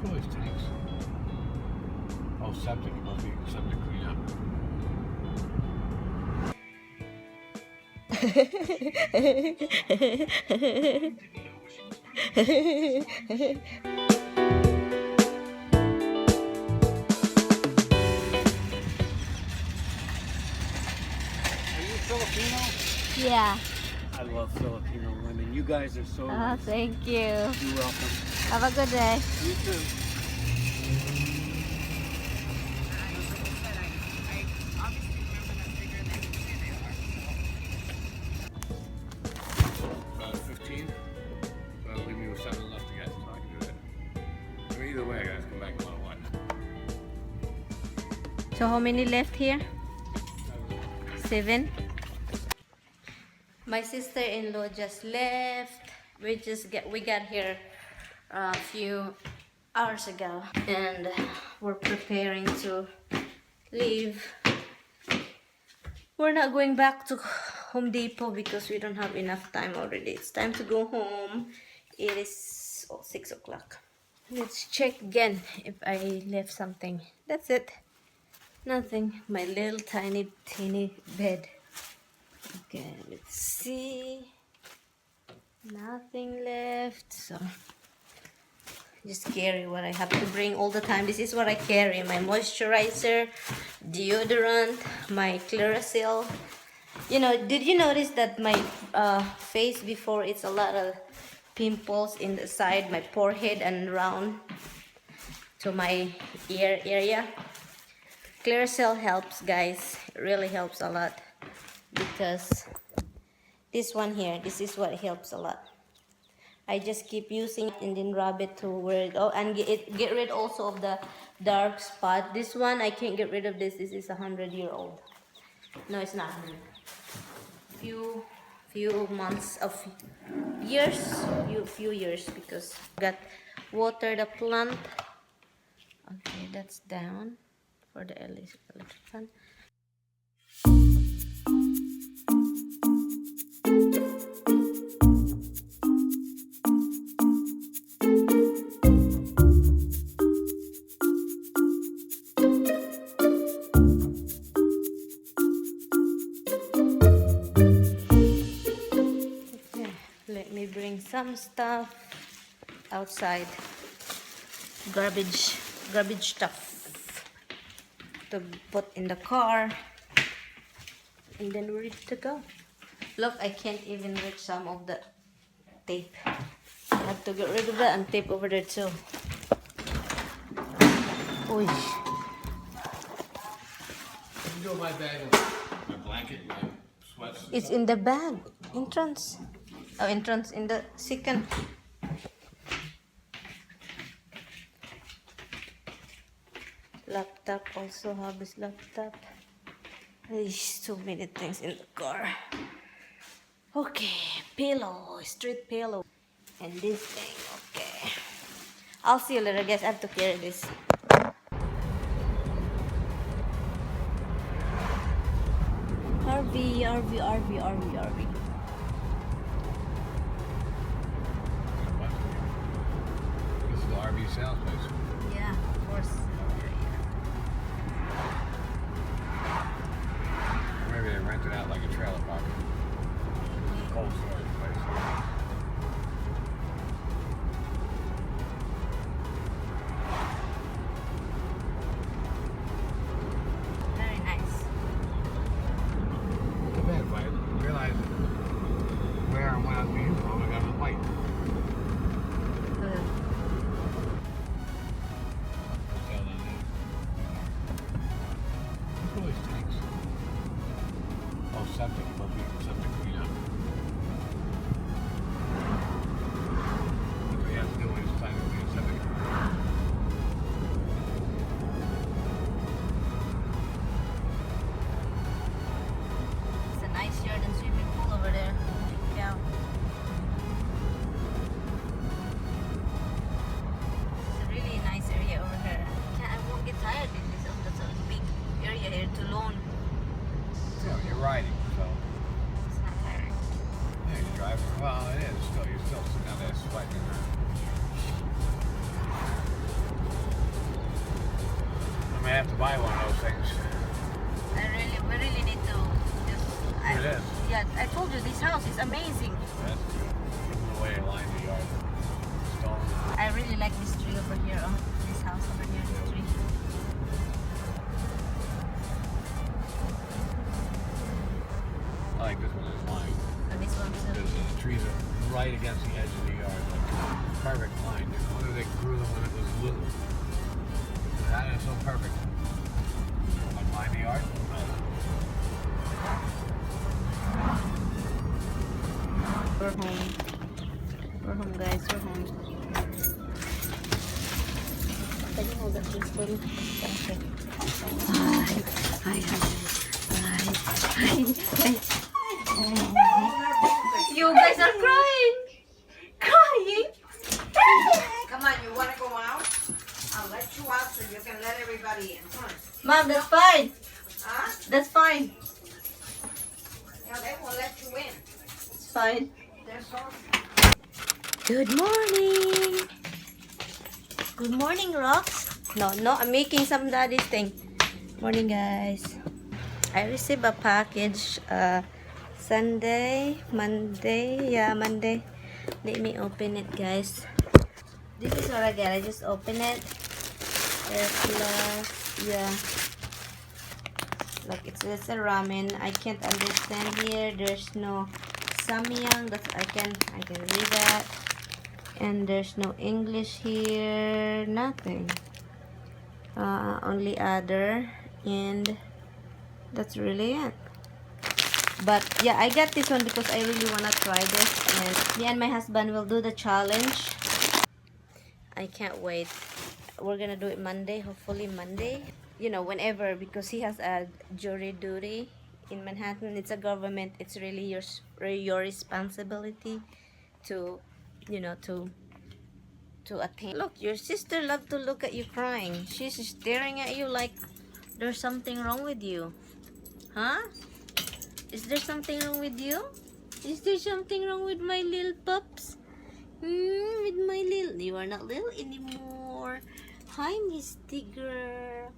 fill these tanks? Oh, septic. It must be septic cleanup. Are you Filipino? Yeah. I love Filipino women. You guys are so Oh, nice. thank you. You're welcome. Have a good day. You too. About 15. So that'll leave me with 7 left to get, so I can do that. I mean, either way, I gotta come back no matter what. So how many left here? 7. My sister-in-law just left. We got here a few hours ago, and we're preparing to leave. We're not going back to Home Depot because we don't have enough time already. It's time to go home. It is 6 o'clock. Let's check again if I left something. That's it. Nothing. My little tiny bed. Okay, let's see. Nothing left. So just carry what I have to bring all the time. This is what I carry: my moisturizer, deodorant, my Clearasil. You know, did you notice that my face before, it's a lot of pimples in the side, my forehead and around to my ear area? Clearasil helps, guys. It really helps a lot, because this one here, this is what helps a lot. I just keep using it and then rub it to where it, and get rid also of the dark spot. This one I can't get rid of this. This is 100-year-old. No, it's not 100. Few months of few years, because got water the plant. Okay, that's down for the electric fan. Let me bring some stuff outside. Garbage stuff to put in the car, and then we're ready to go. Look, I can't even reach some of the tape. I have to get rid of that and tape over there too. Oy. You know my bag, my blanket, my sweats. It's in the bag. Entrance. Oh, entrance in the second. Laptop, also hubby's laptop. There's so many things in the car. Okay, pillow, street pillow, and this thing. Okay, I'll see you later, guys. I have to carry this. RV. This is the RV sales place. Yeah, of course. Maybe they rent it out like a trailer park. Cold storage place. Very nice. Too bad, but I realized where and when I was being from, I got a light. have to buy one of those things. We really need to just. It is. Yeah, I told you this house is amazing. That's true. Even the way it lined the yard. Stone. I really like this tree over here. Oh, this house over here, this tree. I like this one is lined. And this one too. Because the trees are right against the edge of the yard. Like perfect line. I wonder if they grew them when it was little. That is so perfect. Like line the yard? We're home. We're home, guys. We're home. Can you hold that please for me? Okay. Hi. You guys are crying. Crying. Come on, you want to go out? I'll let you out so you can let everybody in. Come on. Mom, that's fine. Huh? That's fine. Yeah, they won't let you in. It's fine. They're so... Good morning. Good morning, Rox. No, I'm making some daddy's thing. Morning, guys. I received a package Sunday, Monday. Yeah, Monday. Let me open it, guys. This is what I get. I just open it. Plus, yeah. Like it's a ramen. I can't understand here. There's no samyang. That's I can read that. And there's no English here. Nothing. Only other, and that's really it. But yeah, I got this one because I really wanna try this, and me and my husband will do the challenge. I can't wait. We're gonna do it Monday, hopefully Monday. You know, whenever, because he has a jury duty in Manhattan. It's a government. It's really your responsibility to, you know, to attain. Look, your sister loved to look at you crying. She's staring at you like there's something wrong with you. Huh? Is there something wrong with you? Is there something wrong with my little pups? With my little... You are not little anymore. Hi, Miss Tigger.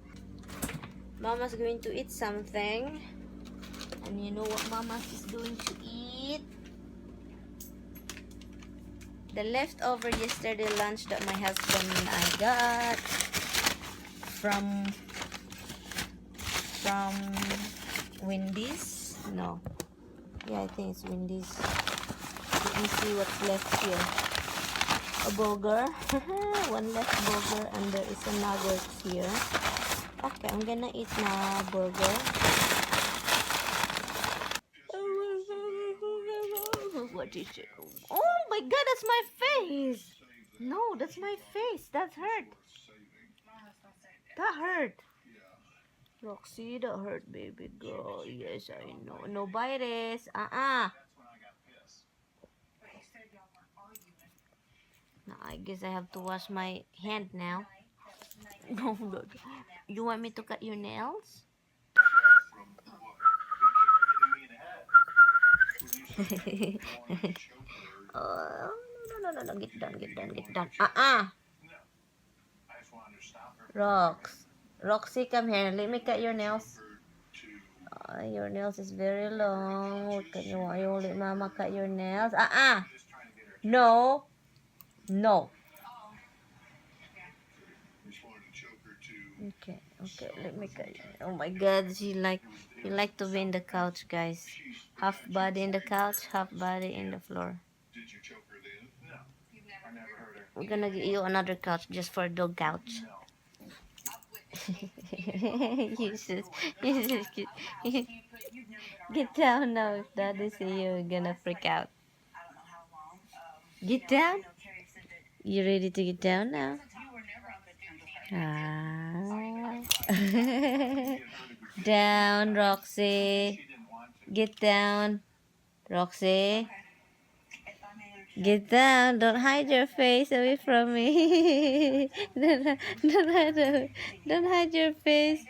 Mama's going to eat something. And you know what Mama is going to eat? The leftover yesterday lunch that my husband and I got from Wendy's. No. Yeah, I think it's Wendy's. Let me see what's left here. A burger. One left burger, and there is a nuggets here. Okay, I'm gonna eat my burger. What is it? Oh my god, that's my face! No, that's my face. That hurt. That hurt. Roxy, that hurt, baby girl. Yes, I know. No virus. Now, I guess I have to wash my hand now. No, Lord. You want me to cut your nails? Oh, no. Get down. Roxy, come here. Let me cut your nails. Your nails is very long. Can you let Mama cut your nails? No. Okay. Let me cut. Oh my God, you like to be in the couch, guys. Half body in the couch, half body in the floor. We're gonna get you another couch just for dog couch. you just get down now. If Daddy see you, you're gonna freak out. Get down. You ready to get down now? Down, Roxy. Get down, Roxy. Get down. Don't hide your face away from me. Don't hide your face.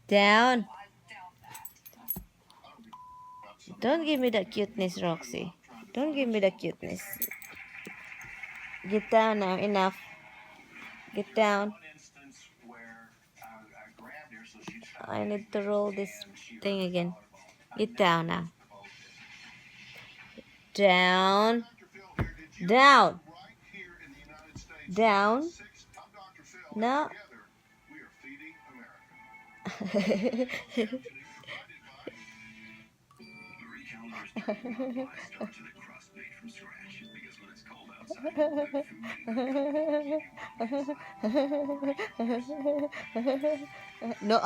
Down. Don't give me that cuteness, Roxy. Don't give me the cuteness. Get down now. Enough. Get down. I need to roll this thing again. Get down now. Down. Down. Down. No. No.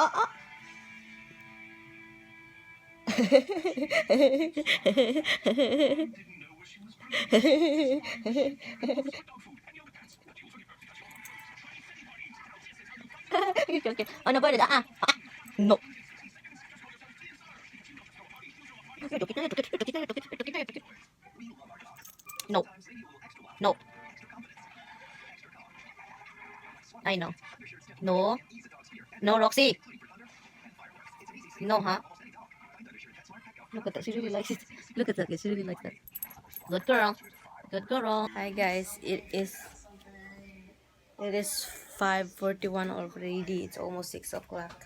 Oh, no pwede. No. No. No. I know. No. No, Roxy. No, huh? Look at that. She really likes it. Look at that. She really likes that. Good girl. Good girl. Hi guys. It is 5:41 already. It's almost 6 o'clock.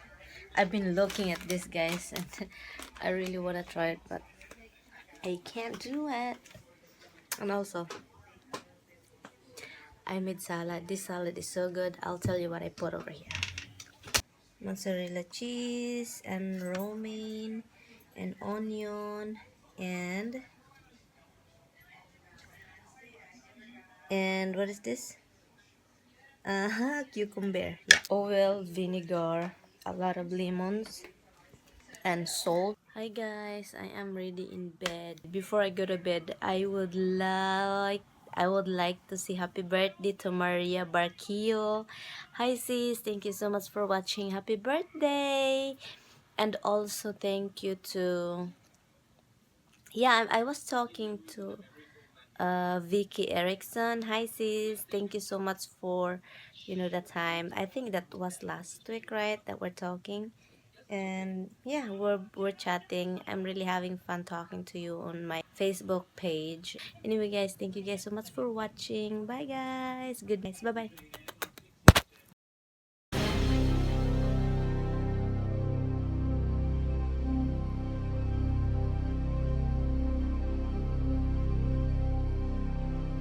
I've been looking at this guys and I really wanna try it but I can't do it. And also I made salad. This salad is so good. I'll tell you what I put over here. Mozzarella cheese and romaine and onion and what is this? Cucumber. Yeah. Oil, vinegar, a lot of lemons and salt. Hi guys, I am ready in bed. Before I go to bed, I would like to say happy birthday to Maria Barquillo. Hi sis, thank you so much for watching. Happy birthday. And also thank you to I was talking to Vicky Erickson. Hi sis, thank you so much for the time. I think that was last week, right? That we're talking. And yeah, we're chatting. I'm really having fun talking to you on my Facebook page. Anyway guys, thank you guys so much for watching. Bye guys. Good night. Bye bye.